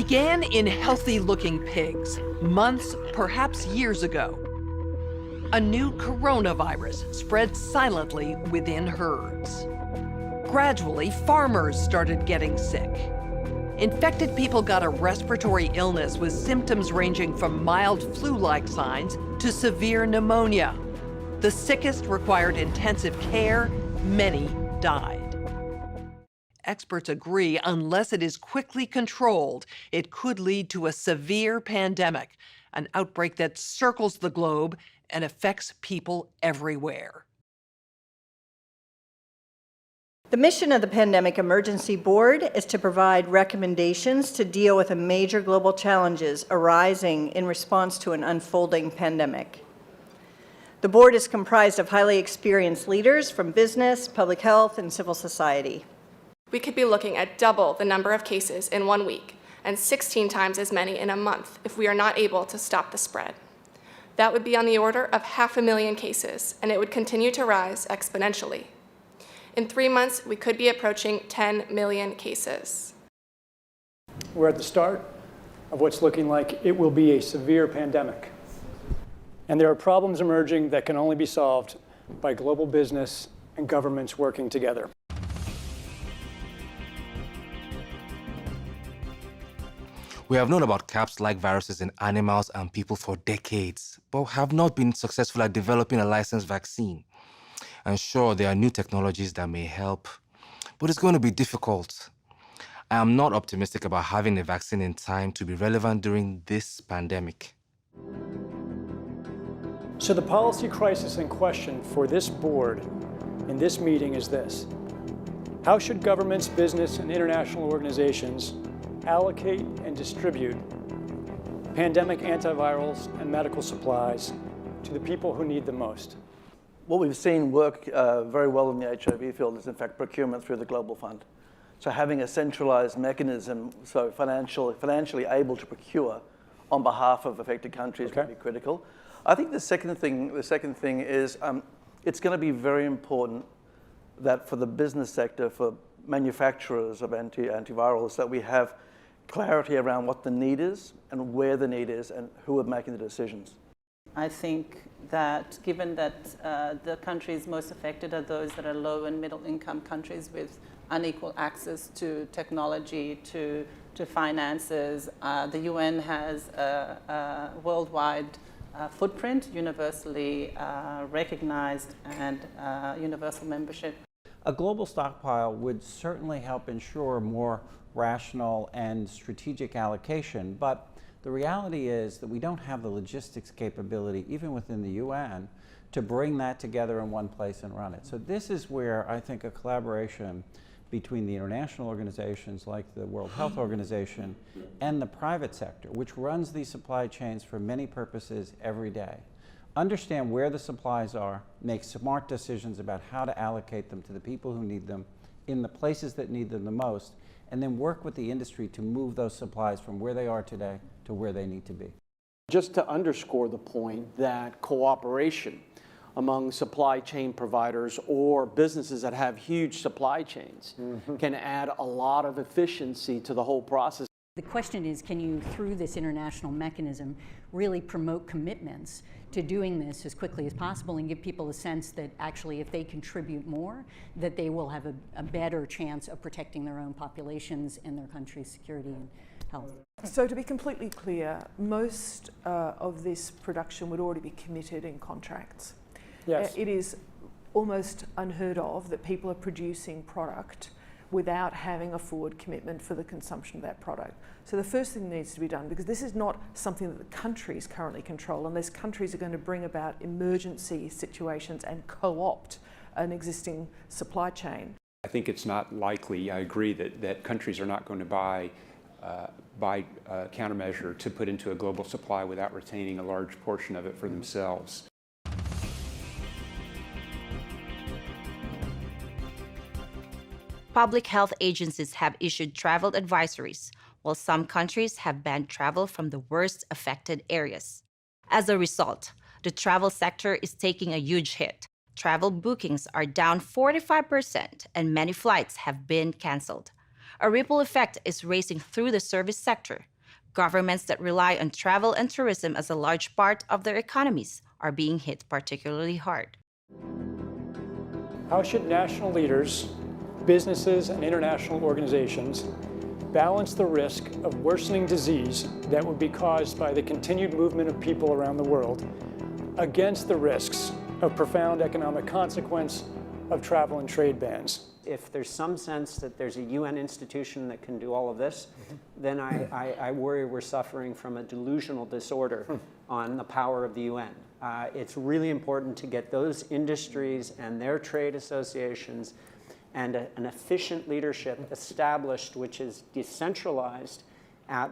began in healthy-looking pigs, months, perhaps years ago. A new coronavirus spread silently within herds. Gradually, farmers started getting sick. Infected people got a respiratory illness with symptoms ranging from mild flu-like signs to severe pneumonia. The sickest required intensive care. Many died. Experts agree, unless it is quickly controlled, it could lead to a severe pandemic, an outbreak that circles the globe and affects people everywhere. The mission of the Pandemic Emergency Board is to provide recommendations to deal with the major global challenges arising in response to an unfolding pandemic. The board is comprised of highly experienced leaders from business, public health, and civil society. We could be looking at double the number of cases in 1 week and 16 times as many in a month if we are not able to stop the spread. That would be on the order of 500,000 cases, and it would continue to rise exponentially. In 3 months, we could be approaching 10 million cases. We're at the start of what's looking like it will be a severe pandemic. And there are problems emerging that can only be solved by global business and governments working together. We have known about CAPS-like viruses in animals and people for decades, but have not been successful at developing a licensed vaccine. And sure, there are new technologies that may help, but it's going to be difficult. I am not optimistic about having a vaccine in time to be relevant during this pandemic. So the policy crisis in question for this board in this meeting is this: how should governments, business, and international organizations allocate and distribute pandemic antivirals and medical supplies to the people who need them most? What we've seen work very well in the HIV field is, in fact, procurement through the Global Fund. So having a centralized mechanism, so financially able to procure on behalf of affected countries would be critical. I think the second thing is it's going to be very important that for the business sector, for manufacturers of antivirals, that we have clarity around what the need is and where the need is and who are making the decisions. I think that given that the countries most affected are those that are low and middle income countries with unequal access to technology, to finances, the UN has a worldwide footprint, universally recognized, and universal membership. A global stockpile would certainly help ensure more rational and strategic allocation, but the reality is that we don't have the logistics capability, even within the UN, to bring that together in one place and run it. So this is where I think a collaboration between the international organizations like the World Health Organization and the private sector, which runs these supply chains for many purposes every day, understand where the supplies are, make smart decisions about how to allocate them to the people who need them in the places that need them the most, and then work with the industry to move those supplies from where they are today to where they need to be. Just to underscore the point that cooperation among supply chain providers or businesses that have huge supply chains can add a lot of efficiency to the whole process. The question is, can you, through this international mechanism, really promote commitments to doing this as quickly as possible and give people a sense that actually if they contribute more, that they will have a better chance of protecting their own populations and their country's security and health. So to be completely clear, most of this production would already be committed in contracts. Yes. It is almost unheard of that people are producing product without having a forward commitment for the consumption of that product. So the first thing that needs to be done, because this is not something that the countries currently control, unless countries are going to bring about emergency situations and co-opt an existing supply chain. I think it's not likely, I agree, that countries are not going to buy a countermeasure to put into a global supply without retaining a large portion of it for themselves. Public health agencies have issued travel advisories, while some countries have banned travel from the worst affected areas. As a result, the travel sector is taking a huge hit. Travel bookings are down 45%, and many flights have been canceled. A ripple effect is racing through the service sector. Governments that rely on travel and tourism as a large part of their economies are being hit particularly hard. How should national leaders, businesses, and international organizations balance the risk of worsening disease that would be caused by the continued movement of people around the world against the risks of profound economic consequence of travel and trade bans? If there's some sense that there's a UN institution that can do all of this, then I worry we're suffering from a delusional disorder on the power of the UN. It's really important to get those industries and their trade associations and an efficient leadership established, which is decentralized,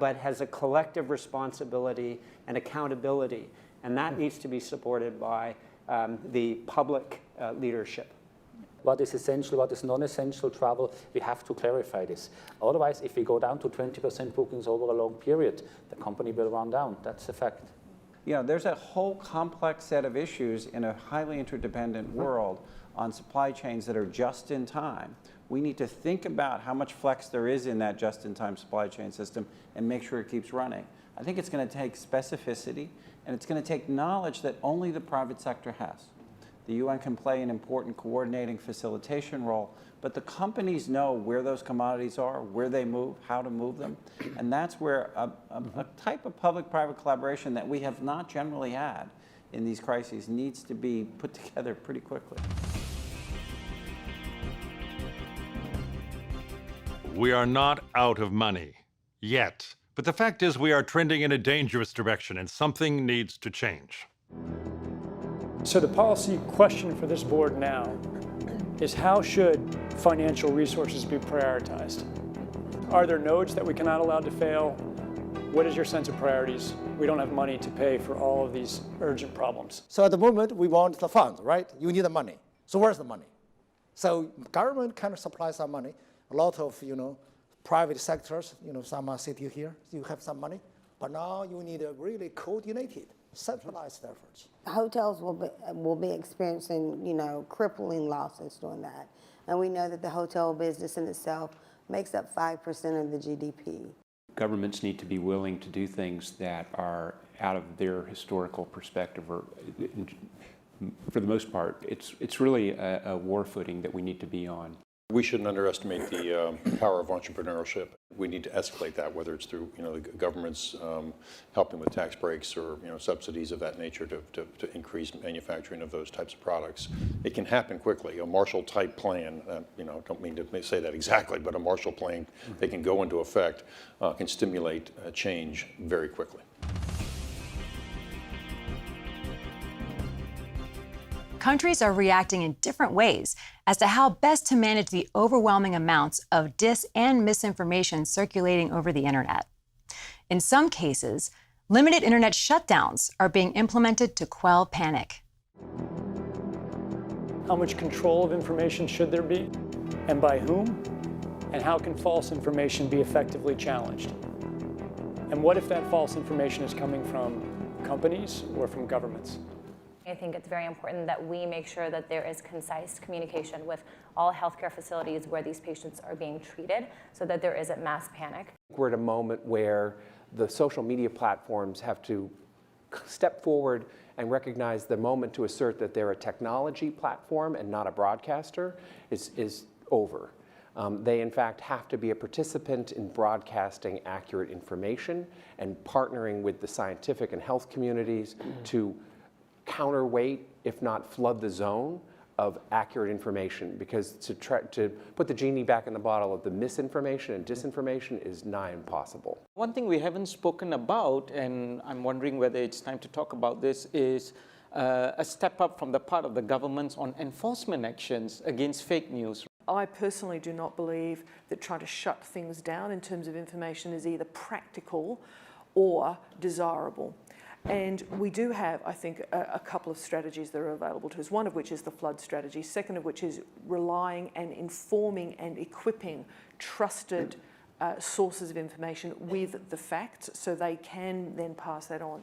but has a collective responsibility and accountability. And that needs to be supported by the public leadership. What is essential, what is non-essential travel, we have to clarify this. Otherwise, if we go down to 20% bookings over a long period, the company will run down. That's a fact. You know, there's a whole complex set of issues in a highly interdependent world on supply chains that are just in time. We need to think about how much flex there is in that just-in-time supply chain system and make sure it keeps running. I think it's going to take specificity, and it's going to take knowledge that only the private sector has. The UN can play an important coordinating facilitation role, but the companies know where those commodities are, where they move, how to move them, and that's where a type of public-private collaboration that we have not generally had in these crises needs to be put together pretty quickly. We are not out of money yet, but the fact is we are trending in a dangerous direction and something needs to change. So the policy question for this board now is, how should financial resources be prioritized? Are there nodes that we cannot allow to fail? What is your sense of priorities? We don't have money to pay for all of these urgent problems. So at the moment, we want the funds, right? You need the money. So where's the money? So government kind of supplies some money. A lot of, private sectors, some are sitting here, you have some money. But now you need a really coordinated, centralized efforts. Hotels will be experiencing, crippling losses doing that. And we know that the hotel business in itself makes up 5% of the GDP. Governments need to be willing to do things that are out of their historical perspective, or for the most part, it's really a war footing that we need to be on. We shouldn't underestimate the power of entrepreneurship. We need to escalate that, whether it's through the government's helping with tax breaks or subsidies of that nature to increase manufacturing of those types of products. It can happen quickly. A Marshall-type plan, don't mean to say that exactly, but a Marshall plan that can go into effect can stimulate change very quickly. Countries are reacting in different ways as to how best to manage the overwhelming amounts of dis and misinformation circulating over the internet. In some cases, limited internet shutdowns are being implemented to quell panic. How much control of information should there be, and by whom? And how can false information be effectively challenged? And what if that false information is coming from companies or from governments? I think it's very important that we make sure that there is concise communication with all healthcare facilities where these patients are being treated so that there isn't mass panic. We're at a moment where the social media platforms have to step forward and recognize the moment to assert that they're a technology platform and not a broadcaster is over. They, in fact, have to be a participant in broadcasting accurate information and partnering with the scientific and health communities to counterweight, if not flood the zone of accurate information, because to put the genie back in the bottle of the misinformation and disinformation is nigh impossible. One thing we haven't spoken about, and I'm wondering whether it's time to talk about this, is a step up from the part of the governments on enforcement actions against fake news. I personally do not believe that trying to shut things down in terms of information is either practical or desirable. And we do have, I think, a couple of strategies that are available to us, one of which is the flood strategy, second of which is relying and informing and equipping trusted sources of information with the facts so they can then pass that on.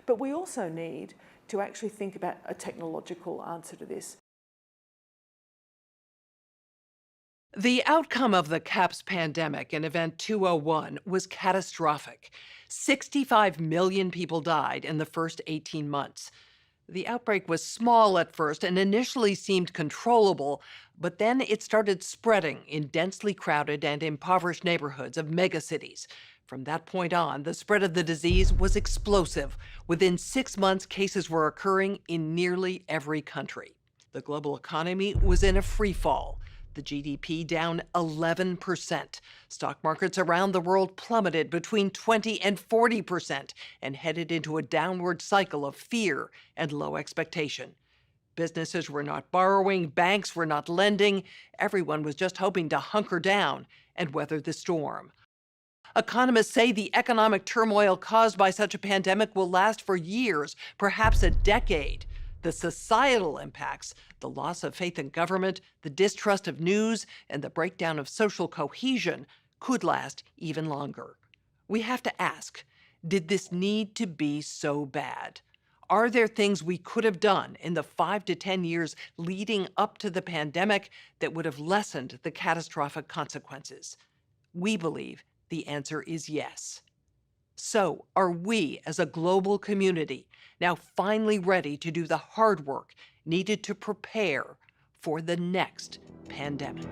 But we also need to actually think about a technological answer to this. The outcome of the CAPS pandemic in Event 201 was catastrophic. 65 million people died in the first 18 months. The outbreak was small at first and initially seemed controllable, but then it started spreading in densely crowded and impoverished neighborhoods of megacities. From that point on, the spread of the disease was explosive. Within 6 months, cases were occurring in nearly every country. The global economy was in a free fall. The GDP down 11%. Stock markets around the world plummeted between 20 and 40% and headed into a downward cycle of fear and low expectation. Businesses were not borrowing, banks were not lending. Everyone was just hoping to hunker down and weather the storm. Economists say the economic turmoil caused by such a pandemic will last for years, perhaps a decade. The societal impacts, the loss of faith in government, the distrust of news, and the breakdown of social cohesion could last even longer. We have to ask, did this need to be so bad? Are there things we could have done in the 5 to 10 years leading up to the pandemic that would have lessened the catastrophic consequences? We believe the answer is yes. So, are we as a global community now finally ready to do the hard work needed to prepare for the next pandemic?